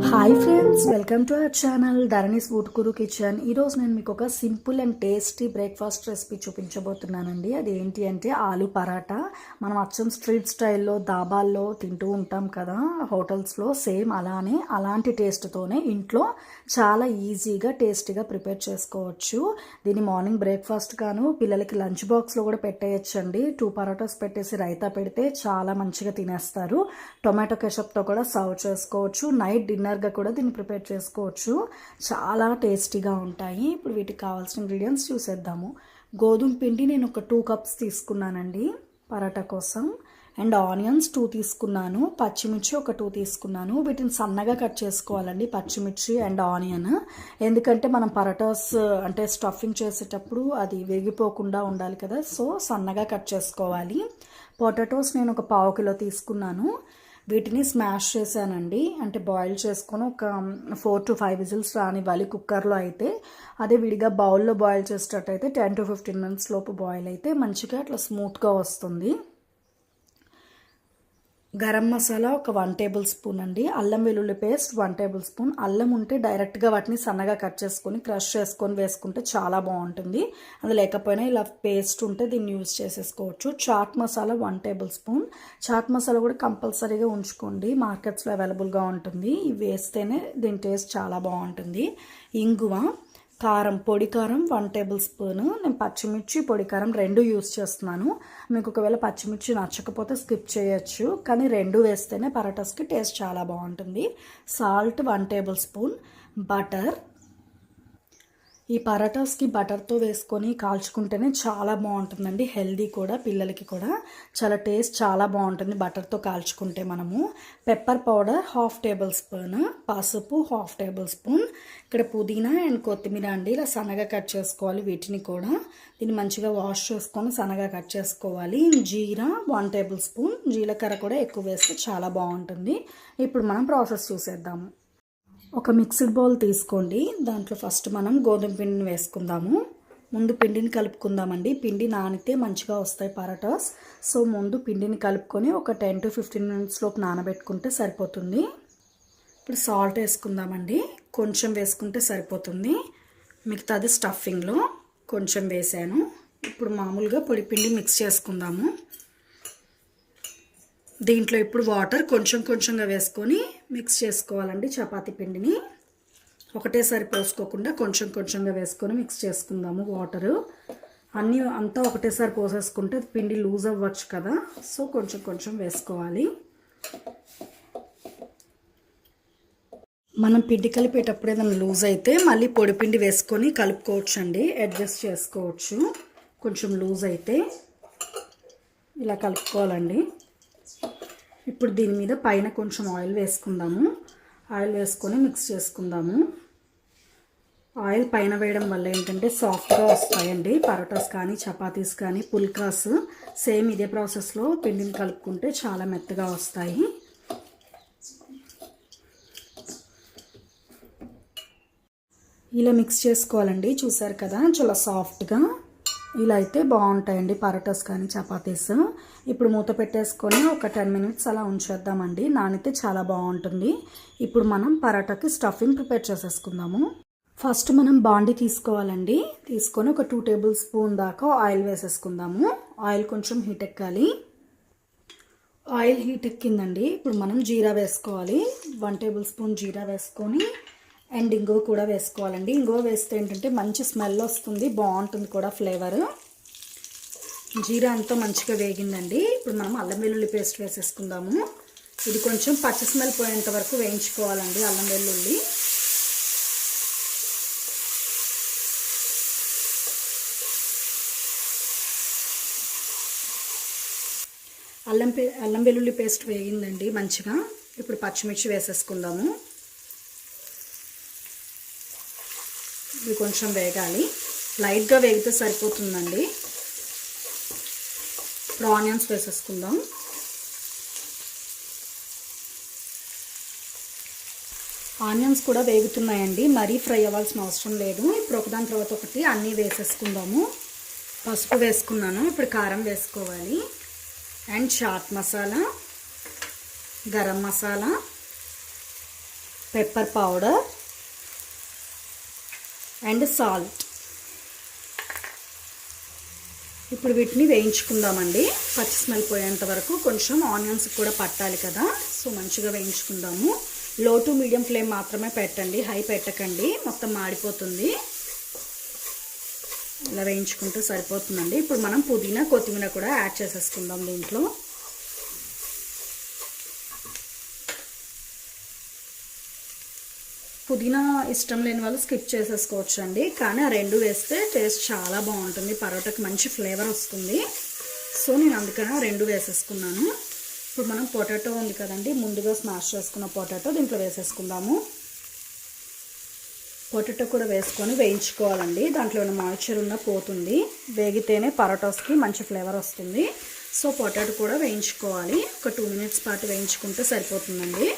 Hi friends, welcome to our channel Dharani's Utukuru kitchen. ఈరోజు నేను మీకు ఒక simple and tasty breakfast recipe చూపించబోతున్నానండి. అది ఏంటి అంటే ఆలు పరాటా. మనం అచ్చం స్ట్రీట్ స్టైల్లో దాబాల్లో తింటూ ఉంటాం కదా, హోటల్స్లో. సేమ్ అలాంటి టేస్ట్తోనే ఇంట్లో చాలా ఈజీగా టేస్టీగా ప్రిపేర్ చేసుకోవచ్చు. దీన్ని మార్నింగ్ బ్రేక్ఫాస్ట్ గాను పిల్లలకి లంచ్ బాక్స్లో కూడా పెట్టేయచ్చండి. 2 పరాటాస్ పెట్టేసి రైతా పెడితే చాలా మంచిగా తినేస్తారు. టొమాటో కెచప్తో కూడా సర్వ్ చేసుకోవచ్చు. నైట్ డిన్నర్గా కూడా దీన్ని ప్రిపేర్ చేసుకోవచ్చు. చాలా టేస్టీగా ఉంటాయి. ఇప్పుడు వీటికి కావాల్సిన ఇంగ్రీడియంట్స్ చూసేద్దాము. గోధుమ పిండి నేను ఒక 2 కప్స్ తీసుకున్నానండి పరాటా కోసం. అండ్ ఆనియన్స్ 2 తీసుకున్నాను. పచ్చిమిర్చి ఒక 2 తీసుకున్నాను. వీటిని సన్నగా కట్ చేసుకోవాలండి, పచ్చిమిర్చి అండ్ ఆనియన్. ఎందుకంటే మనం పరాటాస్ అంటే స్టఫింగ్ చేసేటప్పుడు అది వేగిపోకుండా ఉండాలి కదా, సో సన్నగా కట్ చేసుకోవాలి. పొటాటోస్ నేను ఒక 1/2 కిలో తీసుకున్నాను. వీటిని స్మాష్ చేశానండి, అంటే బాయిల్ చేసుకొని ఒక 4 to 5 విజిల్స్ రానివ్వాలి కుక్కర్లో అయితే. అదే విడిగా బౌల్లో బాయిల్ చేసేటట్టయితే 10 to 15 మినిట్స్ లోపు బాయిల్ అయితే మంచిగా అట్లా స్మూత్గా వస్తుంది. గరం మసాలా ఒక 1 టేబుల్ స్పూన్ అండి. అల్లం వెల్లుల్లి పేస్ట్ 1 టేబుల్ స్పూన్. అల్లం ఉంటే డైరెక్ట్గా వాటిని సన్నగా కట్ చేసుకొని క్రష్ చేసుకొని వేసుకుంటే చాలా బాగుంటుంది. అది లేకపోయినా ఇలా పేస్ట్ ఉంటే దీన్ని యూజ్ చేసేసుకోవచ్చు. Chaat masala 1 tablespoon. చాట్ మసాలా కూడా కంపల్సరీగా ఉంచుకోండి, మార్కెట్స్లో అవైలబుల్గా ఉంటుంది. ఇవి వేస్తేనే దీని టేస్ట్ చాలా బాగుంటుంది. ఇంగువ, కారం, పొడి కారం 1 టేబుల్ స్పూన్. నేను పచ్చిమిర్చి పొడి కారం 2 యూస్ చేస్తున్నాను. మీకు ఒకవేళ పచ్చిమిర్చి నచ్చకపోతే స్కిప్ చేయొచ్చు, కానీ 2 వేస్తేనే పరాటాస్కి టేస్ట్ చాలా బాగుంటుంది. Salt 1 table spoon. బటర్. ఈ పరాటాస్కి బటర్తో వేసుకొని కాల్చుకుంటేనే చాలా బాగుంటుందండి. హెల్దీ కూడా, పిల్లలకి కూడా చాలా టేస్ట్ చాలా బాగుంటుంది బటర్తో కాల్చుకుంటే. మనము పెప్పర్ పౌడర్ 1/2 టేబుల్ స్పూన్. పసుపు 1/2 టేబుల్ స్పూన్. ఇక్కడ పుదీనా అండ్ కొత్తిమీర అండి, ఇలా సన్నగా కట్ చేసుకోవాలి. వీటిని కూడా దీన్ని మంచిగా వాష్ చేసుకొని సన్నగా కట్ చేసుకోవాలి. జీరా 1 టేబుల్ స్పూన్. జీలకర్ర కూడా ఎక్కువ వేస్తే చాలా బాగుంటుంది. ఇప్పుడు మనం ప్రాసెస్ చూసేద్దాము. ఒక మిక్స్డ్ బౌల్ తీసుకోండి. దాంట్లో ఫస్ట్ మనం గోధుమ పిండిని వేసుకుందాము. ముందు పిండిని కలుపుకుందామండి. పిండి నానితే మంచిగా వస్తాయి పరాటాస్. సో ముందు పిండిని కలుపుకొని ఒక 10 to 15 మినిట్స్ లోపు నానబెట్టుకుంటే సరిపోతుంది. ఇప్పుడు సాల్ట్ వేసుకుందామండి. కొంచెం వేసుకుంటే సరిపోతుంది. మిగతాది స్టఫింగ్లో కొంచెం వేసాను. ఇప్పుడు మామూలుగా పొడి పిండి మిక్స్ చేసుకుందాము. దీంట్లో ఇప్పుడు వాటర్ కొంచెం కొంచెంగా వేసుకొని మిక్స్ చేసుకోవాలండి. చపాతీ పిండిని ఒకటేసారి పోసుకోకుండా కొంచెం కొంచెంగా వేసుకొని మిక్స్ చేసుకుందాము. వాటరు అంతా ఒకటేసారి పోసేసుకుంటే పిండి లూజ్ అవ్వచ్చు కదా, సో కొంచెం కొంచెం వేసుకోవాలి. మనం పిండి కలిపేటప్పుడు ఏదైనా లూజ్ అయితే మళ్ళీ పొడి పిండి వేసుకొని కలుపుకోవచ్చు అండి, అడ్జస్ట్ చేసుకోవచ్చు. కొంచెం లూజ్ అయితే ఇలా కలుపుకోవాలండి. ఇప్పుడు దీని మీద పైన కొంచెం ఆయిల్ వేసుకుందాము. ఆయిల్ వేసుకొని మిక్స్ చేసుకుందాము. ఆయిల్ పైన వేయడం వల్ల ఏంటంటే సాఫ్ట్గా వస్తాయండి పరోటాస్ కానీ చపాతీస్ కానీ పుల్కాస్. సేమ్ ఇదే ప్రాసెస్లో పిండిని కలుపుకుంటే చాలా మెత్తగా వస్తాయి. ఇలా మిక్స్ చేసుకోవాలండి. చూసారు కదా, చాలా సాఫ్ట్గా ఇలా అయితే బాగుంటాయండి పరోటాస్ కానీ చపాతీస్. ఇప్పుడు మూత పెట్టేసుకొని ఒక 10 మినిట్స్ అలా ఉంచేద్దామండి. నానితే చాలా బాగుంటుంది. ఇప్పుడు మనం పరోటాకి స్టఫింగ్ ప్రిపేర్ చేసేసుకుందాము. ఫస్ట్ మనం బాండి తీసుకోవాలండి. తీసుకొని ఒక 2 టేబుల్ స్పూన్ దాకా ఆయిల్ వేసేసుకుందాము. ఆయిల్ కొంచెం హీట్ ఎక్కాలి. ఆయిల్ హీట్ ఎక్కిందండి. ఇప్పుడు మనం జీరా వేసుకోవాలి. 1 టేబుల్ స్పూన్ జీరా వేసుకొని అండ్ ఇంగువ కూడా వేసుకోవాలండి. ఇంగువ వేస్తే ఏంటంటే మంచి స్మెల్ వస్తుంది, బాగుంటుంది కూడా ఫ్లేవర్. జీరా అంతా మంచిగా వేగిందండి. ఇప్పుడు మనం అల్లం వెల్లుల్లి పేస్ట్ వేసేసుకుందాము. ఇది కొంచెం పచ్చి స్మెల్ పోయేంత వరకు వేయించుకోవాలండి అల్లం వెల్లుల్లి. అల్లం వెల్లుల్లి పేస్ట్ వేగిందండి మంచిగా. ఇప్పుడు పచ్చిమిర్చి వేసేసుకుందాము. ఇది కొంచెం వేగాలి, లైట్గా వేగితే సరిపోతుందండి. ఇప్పుడు ఆనియన్స్ వేసేసుకుందాం. ఆనియన్స్ కూడా వేగుతున్నాయండి, మరీ ఫ్రై అవ్వాల్సిన అవసరం లేదు. ఇప్పుడు ఒకదాని తర్వాత ఒకటి అన్నీ వేసేసుకుందాము. పసుపు వేసుకున్నాను. ఇప్పుడు కారం వేసుకోవాలి. And chaat masala, garam masala, pepper powder and salt. ఇప్పుడు వీటిని వేయించుకుందామండి. పచ్చి స్మెల్ పోయేంత వరకు. కొంచెం ఆనియన్స్ కూడా పట్టాలి కదా, సో మంచిగా వేయించుకుందాము. లో టు మీడియం ఫ్లేమ్ మాత్రమే పెట్టండి, హై పెట్టకండి, మొత్తం మాడిపోతుంది. ఇలా వేయించుకుంటే సరిపోతుందండి. ఇప్పుడు మనం పుదీనా, కొత్తిమీర కూడా యాడ్ చేసేసుకుందాం దీంట్లో. పుదీనా ఇష్టం లేని వాళ్ళు స్కిప్ చేసేసుకోవచ్చు అండి, కానీ ఆ రెండు వేస్తే టేస్ట్ చాలా బాగుంటుంది, పరోటాకి మంచి ఫ్లేవర్ వస్తుంది. సో నేను అందుకని ఆ రెండు వేసేసుకున్నాను. ఇప్పుడు మనం పొటాటో ఉంది కదండి, ముందుగా స్మాష్ చేసుకున్న పొటాటో దీంట్లో వేసేసుకుందాము. పొటాటో కూడా వేసుకొని వేయించుకోవాలండి. దాంట్లో ఉన్న మాయిశ్చర్ ఉన్న పోతుంది. వేగితేనే పరోటాస్కి మంచి ఫ్లేవర్ వస్తుంది. సో పొటాటో కూడా వేయించుకోవాలి. ఒక 2 మినిట్స్ పాటు వేయించుకుంటే సరిపోతుందండి.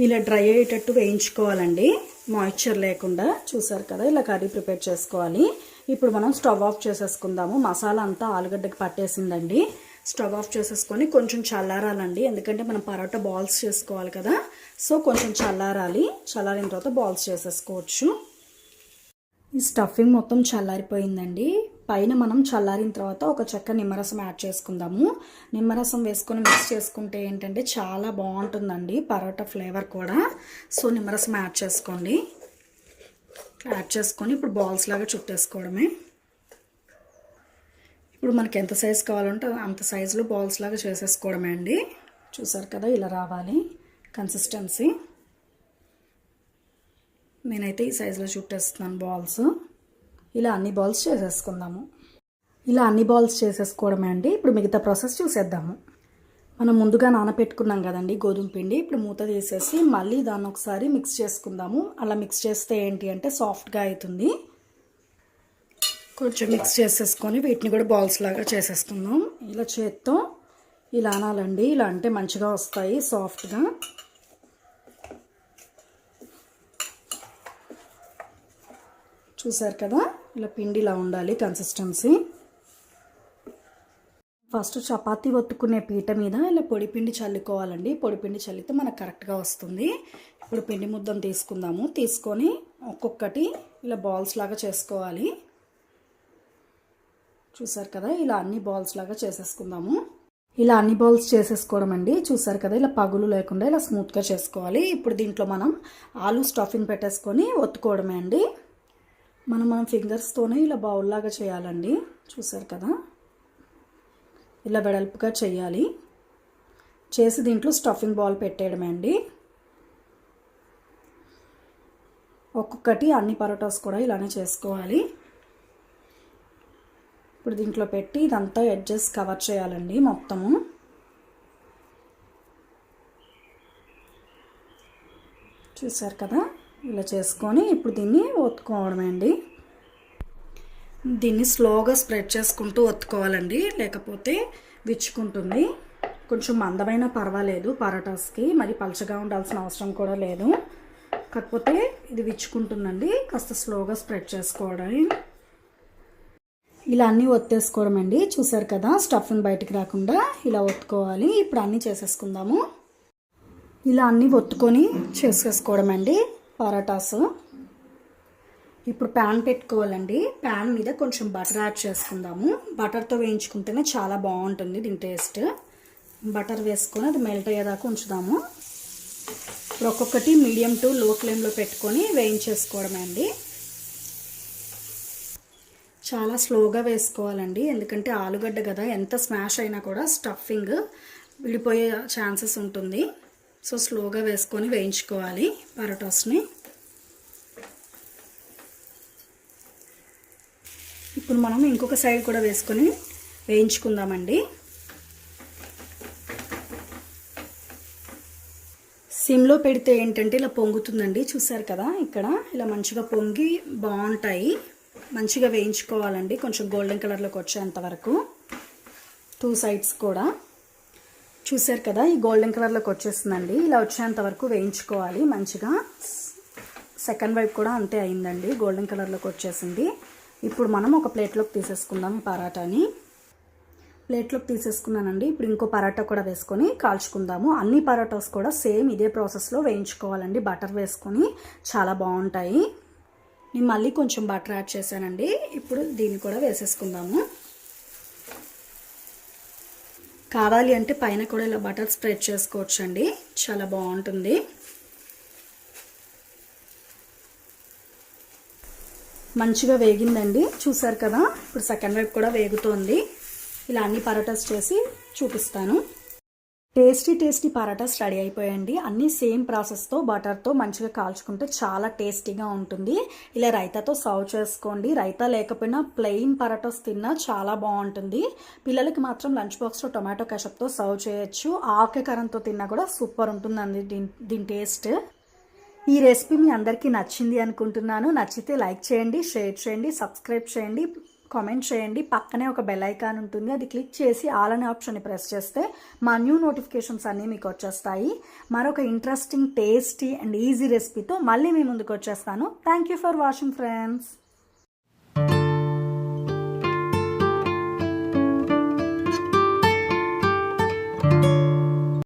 ఇలా డ్రై అయ్యేటట్టు వేయించుకోవాలండి, మాయిశ్చర్ లేకుండా. చూసారు కదా, ఇలా కర్రీ ప్రిపేర్ చేసుకోవాలి. ఇప్పుడు మనం స్టవ్ ఆఫ్ చేసేసుకుందాము. మసాలా అంతా ఆలుగడ్డకి పట్టేసిందండి. స్టవ్ ఆఫ్ చేసేసుకొని కొంచెం చల్లారాలండి, ఎందుకంటే మనం పరోటా బాల్స్ చేసుకోవాలి కదా. సో కొంచెం చల్లారాలి. చల్లారిన తర్వాత బాల్స్ చేసేసుకోవచ్చు. ఈ స్టఫింగ్ మొత్తం చల్లారిపోయిందండి. పైన మనం చల్లారిన తర్వాత ఒక చెక్క నిమ్మరసం యాడ్ చేసుకుందాము. నిమ్మరసం వేసుకొని మిక్స్ చేసుకుంటే ఏంటంటే చాలా బాగుంటుందండి పరోటా ఫ్లేవర్ కూడా. సో నిమ్మరసం యాడ్ చేసుకోండి. యాడ్ చేసుకొని ఇప్పుడు బాల్స్ లాగా చుట్టేసుకోవడమే. ఇప్పుడు మనకి ఎంత సైజు కావాలంటే అంత సైజులో బాల్స్ లాగా చేసేసుకోవడమే అండి. చూసారు కదా, ఇలా రావాలి కన్సిస్టెన్సీ. నేనైతే ఈ సైజులో చుట్టేస్తున్నాను బాల్స్. ఇలా అన్ని బాల్స్ చేసేసుకుందాము. ఇలా అన్ని బాల్స్ చేసేసుకోవడమే అండి. ఇప్పుడు మిగతా ప్రాసెస్ చూసేద్దాము. మనం ముందుగా నానబెట్టుకున్నాం కదండి గోధుమ పిండి. ఇప్పుడు మూత తీసేసి మళ్ళీ దాన్ని ఒకసారి మిక్స్ చేసుకుందాము. అలా మిక్స్ చేస్తే ఏంటి అంటే సాఫ్ట్గా అవుతుంది. కొంచెం మిక్స్ చేసేసుకొని వీటిని కూడా బాల్స్ లాగా చేసేసుకుందాం. ఇలా చేత్తో ఇలా అనాలండి. ఇలా అంటే మంచిగా వస్తాయి సాఫ్ట్గా. చూసారు కదా, ఇలా పిండి ఇలా ఉండాలి కన్సిస్టెన్సీ. ఫస్ట్ చపాతీ ఒత్తుకునే పీట మీద ఇలా పొడిపిండి చల్లుకోవాలండి. పొడిపిండి చల్లితే మనకు కరెక్ట్గా వస్తుంది. ఇప్పుడు పిండి ముద్దను తీసుకుందాము. తీసుకొని ఒక్కొక్కటి ఇలా బాల్స్ లాగా చేసుకోవాలి. చూసారు కదా, ఇలా అన్ని బాల్స్ లాగా చేసేసుకుందాము. ఇలా అన్ని బాల్స్ చేసేసుకోవడం అండి. చూసారు కదా, ఇలా పగులు లేకుండా ఇలా స్మూత్గా చేసుకోవాలి. ఇప్పుడు దీంట్లో మనం ఆలు స్టఫింగ్ పెట్టేసుకొని ఒత్తుకోవడమే అండి. మనం ఫింగర్స్తోనే ఇలా బౌల్ లాగా చేయాలండి. చూసారు కదా, ఇలా వెడల్పుగా చేయాలి. చేసి దీంట్లో స్టఫింగ్ బాల్ పెట్టేయడమే అండి. ఒక్కొక్కటి అన్ని పరోటాస్ కూడా ఇలానే చేసుకోవాలి. ఇప్పుడు దీంట్లో పెట్టి ఇదంతా ఎడ్జెస్ కవర్ చేయాలండి మొత్తము. చూసారు కదా, ఇలా చేసుకొని ఇప్పుడు దీన్ని ఒత్తుకోవడమే అండి. దీన్ని స్లోగా స్ప్రెడ్ చేసుకుంటూ ఒత్తుకోవాలండి, లేకపోతే విచ్చుకుంటుంది. కొంచెం మందమైన పర్వాలేదు పరోటాస్కి, మరి పలచగా ఉండాల్సిన అవసరం కూడా లేదు. కాకపోతే ఇది విచ్చుకుంటుందండి, కాస్త స్లోగా స్ప్రెడ్ చేసుకోవడం. ఇలా అన్నీ ఒత్తేసుకోవడం అండి. చూసారు కదా, స్టఫింగ్ బయటికి రాకుండా ఇలా ఒత్తుకోవాలి. ఇప్పుడు అన్నీ చేసేసుకుందాము. ఇలా అన్నీ ఒత్తుకొని చేసేసుకోవడం అండి పరోటాస్. ఇప్పుడు ప్యాన్ పెట్టుకోవాలండి. ప్యాన్ మీద కొంచెం బటర్ యాడ్ చేసుకుందాము. బటర్తో వేయించుకుంటేనే చాలా బాగుంటుంది దీని టేస్ట్. బటర్ వేసుకొని అది మెల్ట్ అయ్యేదాకా ఉంచుదాము. ఇప్పుడు ఒక్కొక్కటి మీడియం టు లో ఫ్లేమ్లో పెట్టుకొని వేయించేసుకోవడమే అండి. చాలా స్లోగా వేసుకోవాలండి, ఎందుకంటే ఆలుగడ్డ కదా, ఎంత స్మాష్ అయినా కూడా స్టఫింగ్ విడిపోయే ఛాన్సెస్ ఉంటుంది. సో స్లోగా వేసుకొని వేయించుకోవాలి పరోటాస్ని. ఇప్పుడు మనం ఇంకొక సైడ్ కూడా వేసుకొని వేయించుకుందామండి. సిమ్లో పెడితే ఏంటంటే ఇలా పొంగుతుందండి. చూసారు కదా, ఇక్కడ ఇలా మంచిగా పొంగి బాగుంటాయి. మంచిగా వేయించుకోవాలండి, కొంచెం గోల్డెన్ కలర్లోకి వచ్చేంత వరకు 2 సైడ్స్ కూడా. చూసారు కదా, ఈ గోల్డెన్ కలర్లోకి వచ్చేస్తుందండి. ఇలా వచ్చేంత వరకు వేయించుకోవాలి మంచిగా. సెకండ్ వైపు కూడా అంతే అయిందండి, గోల్డెన్ కలర్లోకి వచ్చేసింది. ఇప్పుడు మనం ఒక ప్లేట్లోకి తీసేసుకుందాం ఈ పరాటాని. ప్లేట్లోకి తీసేసుకున్నానండి. ఇప్పుడు ఇంకో పరాటా కూడా వేసుకొని కాల్చుకుందాము. అన్ని పరాటాస్ కూడా సేమ్ ఇదే ప్రాసెస్లో వేయించుకోవాలండి. బటర్ వేసుకొని చాలా బాగుంటాయి. నేను మళ్ళీ కొంచెం బటర్ యాడ్ చేశానండి. ఇప్పుడు దీన్ని కూడా వేసేసుకుందాము. కావాలి అంటే పైన కూడా ఇలా బటర్ స్ప్రెడ్ చేసుకోవచ్చండి, చాలా బాగుంటుంది. మంచిగా వేగిందండి, చూసారు కదా. ఇప్పుడు సెకండ్ వైపు కూడా వేగుతోంది. ఇలా అన్ని పరాటాస్ చేసి చూపిస్తాను. టేస్టీ పరాటాస్ రెడీ అయిపోయాయండి. అన్నీ సేమ్ ప్రాసెస్తో బటర్తో మంచిగా కాల్చుకుంటే చాలా టేస్టీగా ఉంటుంది. ఇలా రైతాతో సర్వ్ చేసుకోండి. రైతా లేకపోయినా ప్లెయిన్ పరాటాస్ తిన్నా చాలా బాగుంటుంది. పిల్లలకి మాత్రం లంచ్ బాక్స్లో టొమాటో కెచప్తో సర్వ్ చేయొచ్చు. ఆకుకరంతో తిన్నా కూడా సూపర్ ఉంటుందండి దీని టేస్ట్. ఈ రెసిపీ మీ అందరికీ నచ్చింది అనుకుంటున్నాను. నచ్చితే లైక్ చేయండి, షేర్ చేయండి, సబ్స్క్రైబ్ చేయండి, కామెంట్ చేయండి. పక్కనే ఒక బెల్ ఐకాన్ ఉంటుంది, అది క్లిక్ చేసి ఆల్ అనే ఆప్షన్ని ప్రెస్ చేస్తే మా న్యూ నోటిఫికేషన్స్ అన్నీ మీకు వచ్చేస్తాయి. మరొక ఇంట్రెస్టింగ్, టేస్టీ అండ్ ఈజీ రెసిపీతో మళ్ళీ మీ ముందుకు వచ్చేస్తాను. Thank you for watching friends.